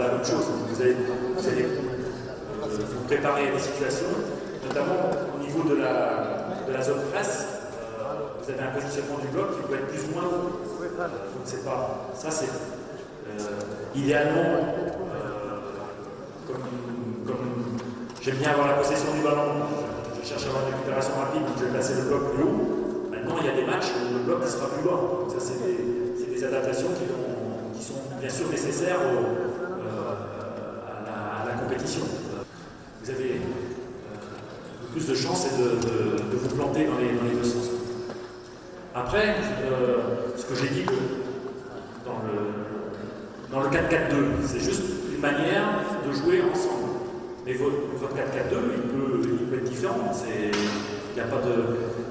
la bonne chose. Vous allez vous préparer à des situations, notamment au niveau de la zone presse. Vous avez un positionnement du bloc qui peut être plus ou moins haut. Donc c'est pas. Ça c'est idéalement comme j'aime bien avoir la possession du ballon, je cherche à avoir une récupération rapide, donc je vais placer le bloc plus haut. Maintenant il y a des matchs où le bloc sera plus bas. Donc ça c'est des adaptations qui sont bien sûr nécessaires à la compétition. Vous avez plus de chances de vous planter dans les deux sens. Après, ce que j'ai dit dans le 4-4-2, c'est juste une manière de jouer ensemble. Mais votre 4-4-2, il peut être différent. Il n'y a pas de.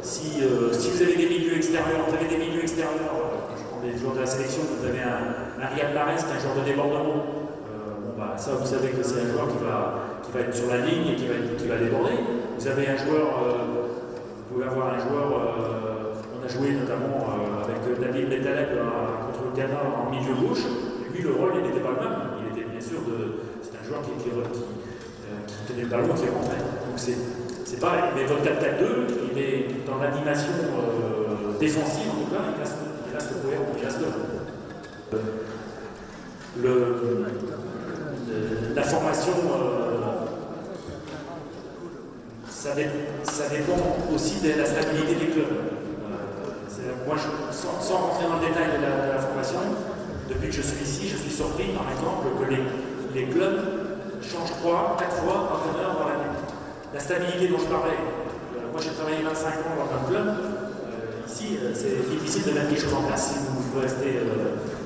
Si vous avez des milieux extérieurs, je prends des joueurs de la sélection, vous avez un Riyad Mahrez, qui est un joueur de débordement. Ça, vous savez que c'est un joueur qui va être sur la ligne et qui va déborder. Vous avez un joueur, vous pouvez avoir un joueur, on a joué notamment avec Nabil Bentaleb contre le Ghana en milieu gauche. Et lui, le rôle, il n'était pas le même. Il était bien sûr c'est un joueur qui tenait le ballon, qui rentrait. Donc c'est pareil. Mais votre 4-4-2, il est dans l'animation défensive, en tout cas, il reste cohérent, il reste là. La formation, ça dépend aussi de la stabilité des clubs. Moi, sans rentrer dans le détail de la formation, depuis que je suis ici, je suis surpris, par exemple, que les clubs changent 3-4 fois d'entraîneur dans l'année. La stabilité dont je parlais, moi j'ai travaillé 25 ans dans un club. Ici, c'est difficile de mettre quelque chose en place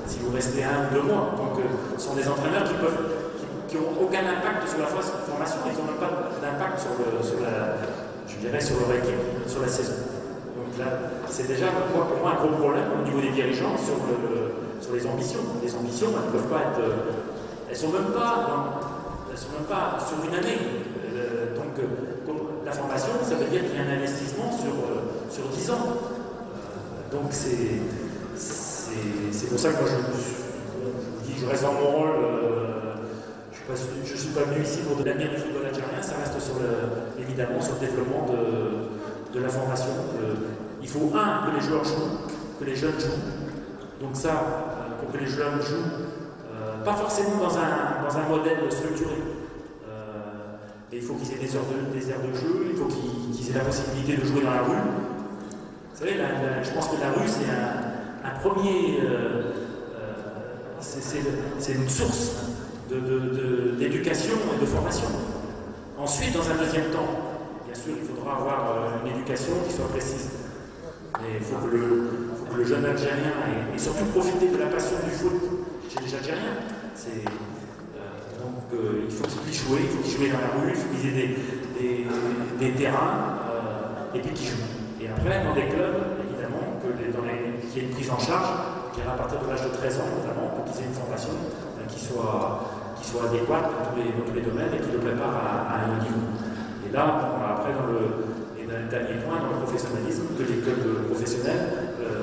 si vous restez 1 ou 2 mois. Donc, ce sont des entraîneurs qui n'ont aucun impact sur la formation, ils n'ont même pas d'impact sur leur équipe, sur la saison. Donc là, c'est déjà pour moi un gros problème au niveau des dirigeants sur les ambitions. Les ambitions, elles ne peuvent pas être. Elles ne sont même pas sur une année. Donc, la formation, ça veut dire qu'il y a un investissement sur 10 ans. Donc c'est pour ça que moi je reste dans mon rôle. Je ne suis pas venu ici pour de l'avenir du football algérien, ça reste évidemment sur le développement de la formation. Il faut que les joueurs jouent, que les jeunes jouent. Donc ça, pour que les jeunes jouent, pas forcément dans un modèle structuré. Et il faut qu'ils aient des aires de jeu, il faut qu'ils aient la possibilité de jouer dans la rue. Vous savez, je pense que la rue, c'est un premier. C'est une source d'éducation et de formation. Ensuite, dans un deuxième temps, bien sûr, il faudra avoir une éducation qui soit précise. Mais il faut que le jeune Algérien ait surtout profiter de la passion du foot chez les Algériens. Donc, il faut qu'ils puissent jouer, il faut qu'ils jouent dans la rue, il faut qu'ils aient des terrains, et puis qu'ils jouent. Et après, dans des clubs, évidemment, qu'il y ait une prise en charge, je dirais à partir de l'âge de 13 ans notamment, pour qu'ils aient une formation qui soit adéquate dans tous les domaines et qui le prépare à un haut niveau. Et là, après, dans le dernier point, dans le professionnalisme, que les clubs professionnels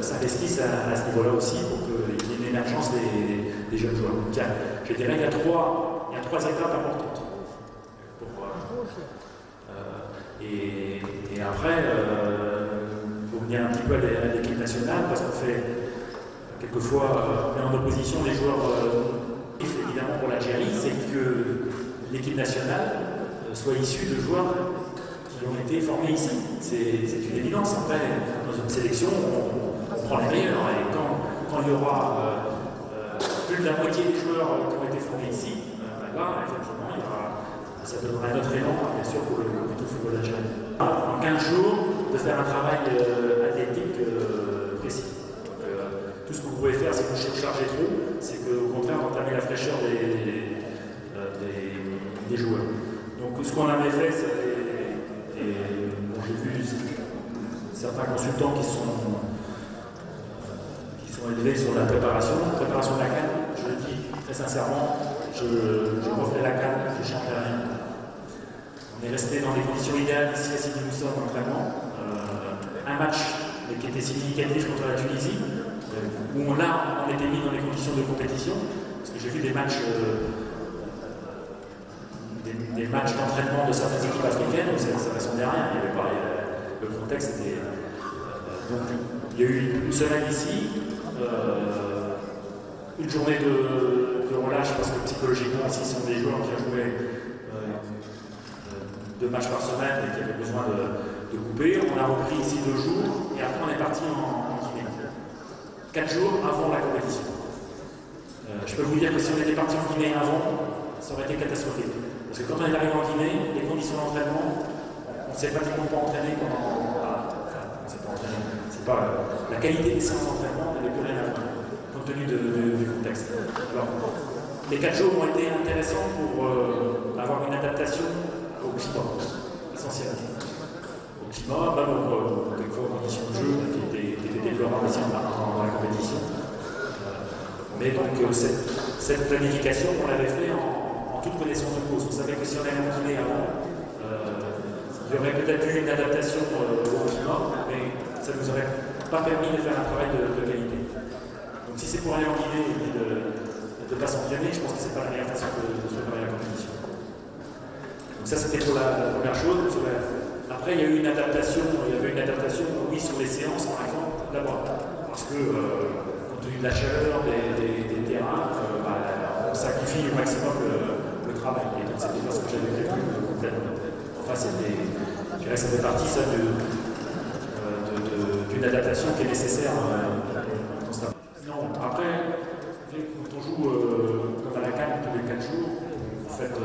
s'investissent à ce niveau-là aussi pour qu'il y ait une émergence des jeunes joueurs. Donc, je dirais qu'il y a trois étapes importantes. Et après, il faut venir un petit peu à l'équipe nationale parce qu'on fait quelquefois, on met en opposition les joueurs. Évidemment pour l'Algérie, c'est que l'équipe nationale soit issue de joueurs qui ont été formés ici. C'est une évidence. Après, dans une sélection, on prend les meilleurs. Et quand il y aura plus de la moitié des joueurs qui ont été formés ici, là, effectivement, ça donnera un autre élan, bien sûr, pour le football algérien. En 15 jours, de faire un travail athlétique précis. Tout ce que vous pouvez faire, c'est que vous chargez trop, c'est qu'au contraire, d'entamer la fraîcheur des joueurs. Donc, ce qu'on avait fait, j'ai vu certains consultants qui sont élevés sur la préparation de la CAN. Je le dis très sincèrement, je refais la CAN, je ne changerai rien. On est resté dans les conditions idéales ici à Sidi Moussa en entraînement. Un match qui était significatif contre la Tunisie. Où on était mis dans les conditions de compétition, parce que j'ai vu des matchs des matchs d'entraînement de certaines équipes africaines où ça ressemblant à rien. Il y avait pas, le contexte était. Donc, il y a eu une semaine ici, une journée de relâche parce que psychologiquement, ici, ce sont des joueurs qui ont joué 2 matchs par semaine et qui avaient besoin de couper. On a repris ici 2 jours et après on est parti en Guinée. 4 jours avant la compétition. Je peux vous dire que si on était parti en Guinée avant, ça aurait été catastrophique. Parce que quand on est arrivé en Guinée, les conditions d'entraînement, on ne s'est pratiquement pas entraîné pendant. Enfin, on ne s'est pas entraîné. C'est pas, la qualité des séances d'entraînement n'avait plus rien à voir, compte tenu du contexte. Alors, les 4 jours ont été intéressants pour avoir une adaptation au climat, essentiellement. Au climat, quelquefois aux conditions de jeu qui étaient déplorables aussi dans la compétition. Mais donc, cette planification, on l'avait fait en toute connaissance de cause. On savait que si on allait en Guinée avant, il y aurait peut-être eu une adaptation au climat, mais ça ne nous aurait pas permis de faire un travail de qualité. Donc si c'est pour aller en Guinée et de ne pas s'entraîner, je pense que ce n'est pas la meilleure façon de se préparer à la compétition. Donc ça c'était pour la première chose. Après il y a eu une adaptation, oui, sur les séances par exemple, d'abord. Parce que compte tenu de la chaleur des terrains, on sacrifie au maximum le travail. Et donc c'était pas ce que j'avais prévu complètement. Enfin, je dirais que ça fait partie ça, d'une adaptation qui est nécessaire constamment. Non, après, quand on joue comme à la canne tous les 4 jours, vous faites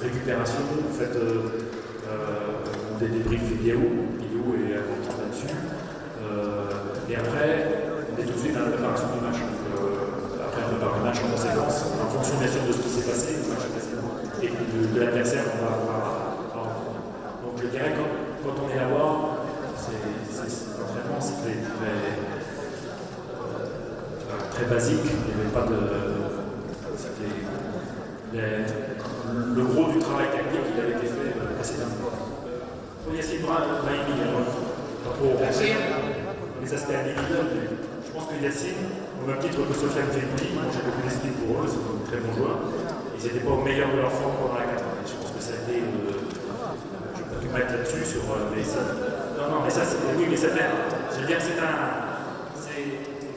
récupération, vous faites des débriefs vidéo et un là-dessus. Et après, on est tout de suite dans la préparation du match. Après, on prépare le match en conséquence, en fonction bien sûr de ce qui s'est passé, le match précédent, et de l'adversaire qu'on va avoir. Donc je dirais que quand on est là-bas, l'entraînement c'était très basique, il n'y avait pas de. Le gros du travail technique il avait été fait précédemment. Pour Yassine Brahimi, pas trop mais ça c'était individuel, mais je pense que Yassine, au même titre que Sofiane Febbi, j'ai beaucoup d'estime pour eux, c'est un très bon joueur, ils n'étaient pas au meilleur de leur forme pendant la 4 ans. Je pense que ça a été mettre là-dessus sur mais ça. Non, mais ça, oui, mais c'est clair. Je veux dire, il ne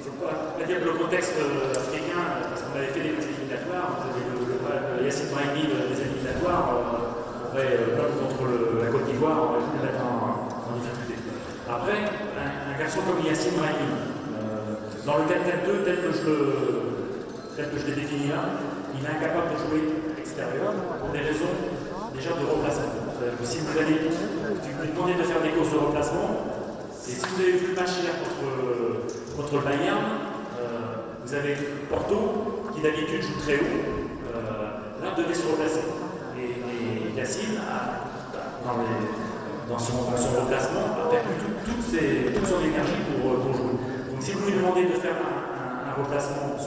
faut pas dire que le contexte africain, parce qu'on avait fait les éliminatoires, vous avez Yassine Brahimi des éliminatoires, même contre la Côte d'Ivoire, on aurait pu le mettre en difficulté. Après, un garçon comme Yassine Brahimi, dans le 4-4-2 tel que je l'ai défini là, il est incapable de jouer extérieur pour des raisons déjà de remplacement. Si vous lui demandez de faire des courses de remplacement, et si vous avez vu le match hier contre le Bayern, vous avez Porto, qui d'habitude joue très haut, là devait se replacer. Et Yassine, dans son remplacement, a perdu toute son énergie pour jouer. Donc si vous lui demandez de faire un remplacement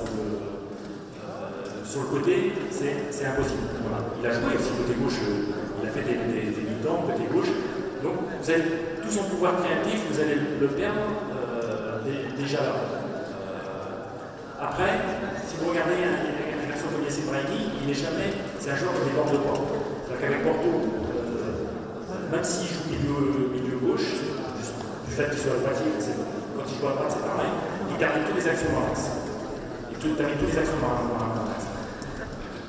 sur le côté, c'est impossible. Voilà. Il a joué aussi côté gauche. Il a fait des mi-temps côté gauche. Donc, vous avez tout son pouvoir créatif, vous allez le perdre déjà là. Après, si vous regardez un garçon comme Yassine Brahimi, c'est un joueur qui déborde pas. C'est-à-dire qu'avec Porto, même s'il joue milieu gauche, du fait qu'il soit à droitier, quand il joue à droite, c'est pareil, il termine toutes les actions dans l'axe. Il termine toutes les actions dans l'axe.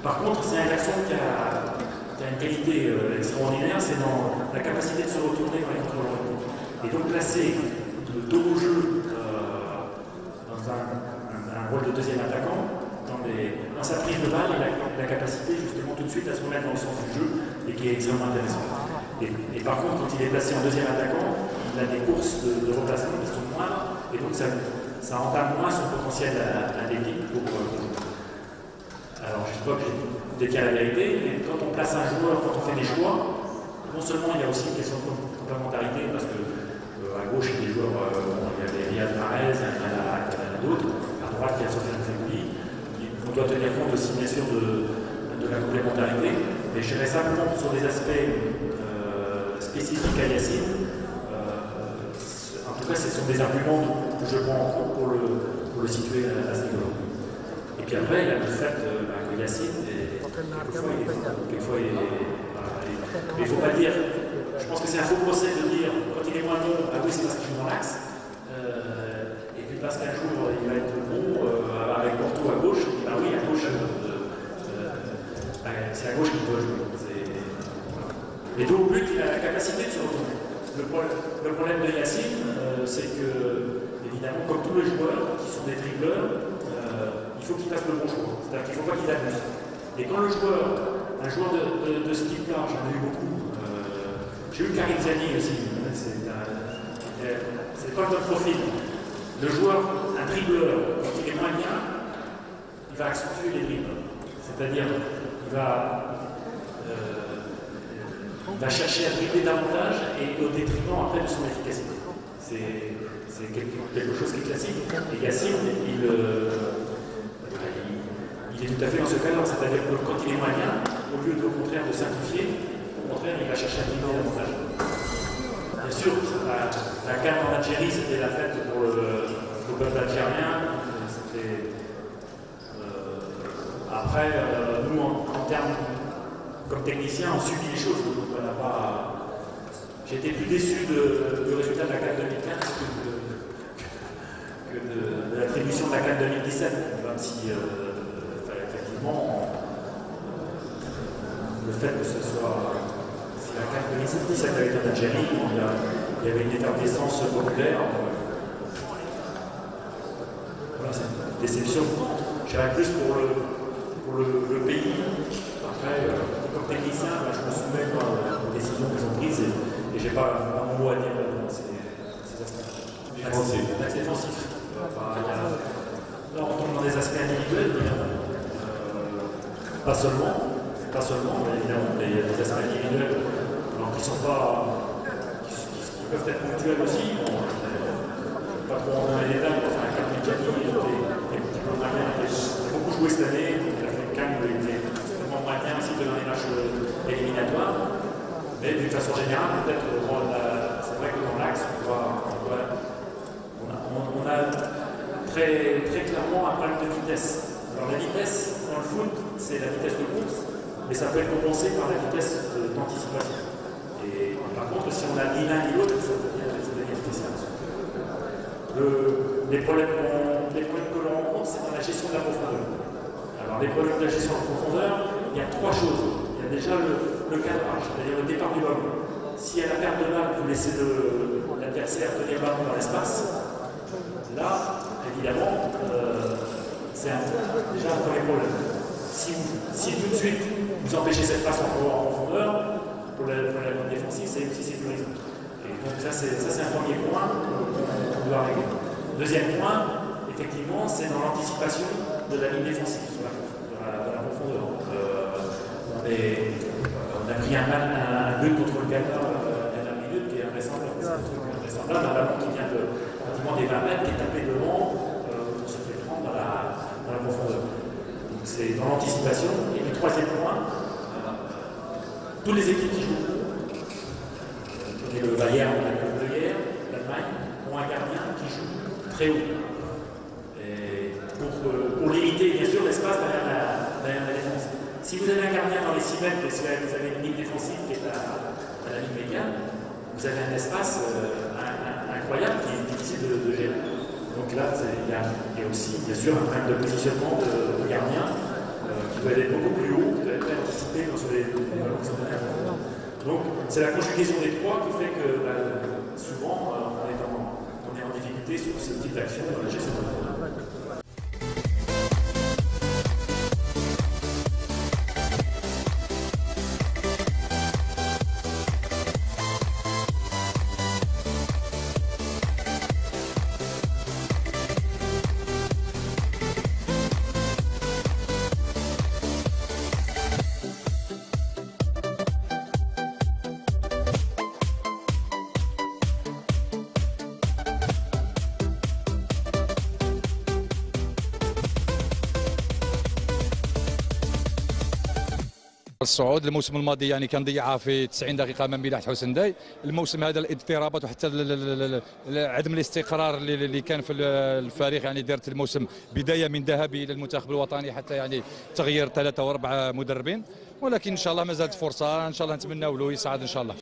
Par contre, c'est un garçon qui a une qualité extraordinaire, c'est dans la capacité de se retourner dans les contrôles. Et donc placer le dos au jeu dans un rôle de deuxième attaquant, dans sa prise de balle, il a la capacité justement tout de suite à se remettre dans le sens du jeu et qui est extrêmement intéressant. Et par contre, quand il est placé en deuxième attaquant, il a des courses de remplacement qui sont moindres et donc ça entame moins son potentiel athlétique pour jouer. Alors je ne dis pas que j'ai détient la vérité, mais quand on place un joueur, quand on fait des choix, non seulement il y a aussi une question de complémentarité, parce que à gauche il y a des joueurs, il y a Riyad Mahrez, il y en a d'autres, à droite il y a Sofiane Febbi, on doit tenir compte aussi bien sûr de la complémentarité, mais je dirais simplement sur des aspects spécifiques à Yassine, en tout cas ce sont des arguments que je prends en compte pour le situer à ce niveau-là. Et puis après, il y a le fait que Yassine, quelquefois, il est Mais il ne faut pas dire, je pense que c'est un faux procès de dire, quand il est moins bon, ah oui, c'est parce qu'il joue dans l'axe. Et puis parce qu'un jour, il va être bon, avec Porto à gauche, il dit, bah oui, à gauche, c'est à gauche qu'il doit jouer. Et donc, au but, il a la capacité de se retourner. Le problème de Yacine, c'est que, évidemment, comme tous les joueurs qui sont des dribbleurs, il faut qu'il fasse le bon choix. C'est-à-dire qu'il ne faut pas qu'il abuse. Et quand le joueur, un joueur de ce type-là, j'en ai eu beaucoup, j'ai eu Karim Ziani aussi, c'est pas le bon profil. Le joueur, un dribbleur, quand il est moins bien, il va accentuer les dribbles. C'est-à-dire, il va chercher à dribbler davantage et au détriment après de son efficacité. C'est quelque chose qui est classique. Et Yacine, il est tout à fait dans ce cas-là. C'est-à-dire que quand il est moins bien, au lieu au contraire de simplifier, au contraire, il va chercher à dribbler davantage. Bien sûr, la CAN en Algérie, c'était la fête pour le peuple algérien. Après, nous, en termes comme technicien, on subit les choses. J'ai été plus déçu du résultat de la CAN 2015 que de l'attribution de la CAN 2017, même si effectivement le fait que ce soit si la CAN 2017 avait été en Algérie, il y avait une effervescence populaire. Voilà, c'est une déception. J'irais plus pour le pays. Après, comme technicien, je me soumets aux décisions qu'ils ont prises et je n'ai pas mon mot à dire dans ces aspects. L'axe défensif. Là, on tombe dans des aspects individuels, pas seulement, mais évidemment, mais il y a des aspects individuels qui peuvent être ponctuels aussi. Pas trop en dans les détails, pour faire un cadre mécanique, il a beaucoup joué cette année, il a fait le calme, il était vraiment moins bien aussi dans les matchs éliminatoires. Mais d'une façon générale, peut-être, c'est vrai que dans l'axe, on a très, très clairement un problème de vitesse. Alors la vitesse, dans le foot, c'est la vitesse de course, mais ça peut être compensé par la vitesse d'anticipation. Et par contre, si on a ni l'un ni l'autre, ça devient difficile. Les problèmes que l'on rencontre, c'est dans la gestion de la profondeur. Alors les problèmes de la gestion de la profondeur, il y a trois choses. Il y a déjà le cadrage, c'est-à-dire le départ du ballon. Si à la perte de balle, vous laissez l'adversaire tenir le ballon dans l'espace, là, évidemment, c'est déjà un premier problème. Si tout de suite vous empêchez cette passe en profondeur, pour la ligne défensive, c'est aussi sécurisant. Et donc ça c'est un premier point qu'on doit régler. Deuxième point, effectivement, c'est dans l'anticipation de la ligne défensive, de la profondeur. On a pris un but contre le Ghana la dernière minute qui est invraisemblable. Un ballon qui vient pratiquement des 20 mètres, qui est tapé devant, on se fait prendre dans la profondeur. Donc c'est dans l'anticipation. Et puis troisième point, toutes les équipes qui jouent, le Bayern, l'Allemagne, ont un gardien qui joue très haut. Et pour limiter bien sûr l'espace derrière la défense. Si vous avez un gardien dans les 6 mètres et si vous avez une ligne défensive qui est à la ligne médiane, vous avez un espace incroyable qui est difficile de gérer. Donc là, il y a aussi bien sûr un problème de positionnement de gardien qui doit être beaucoup plus haut, qui doit être anticipé sur les ballons qui sont donnés. Donc c'est la conjugaison des trois qui fait que souvent on est en difficulté sur ce type d'action dans la gestion de la profondeur. الصعود الموسم الماضي يعني كان ضيعها في 90 دقيقه امام بلاد حسنداي. الموسم هذا الاضطرابات وحتى عدم الاستقرار اللي كان في الفريق يعني دارت الموسم بدايه من ذهابي الى المنتخب الوطني حتى يعني تغيير 3 و4 مدربين. ولكن ان شاء الله مازالت فرصه، ان شاء الله نتمناو له يصعد ان شاء الله.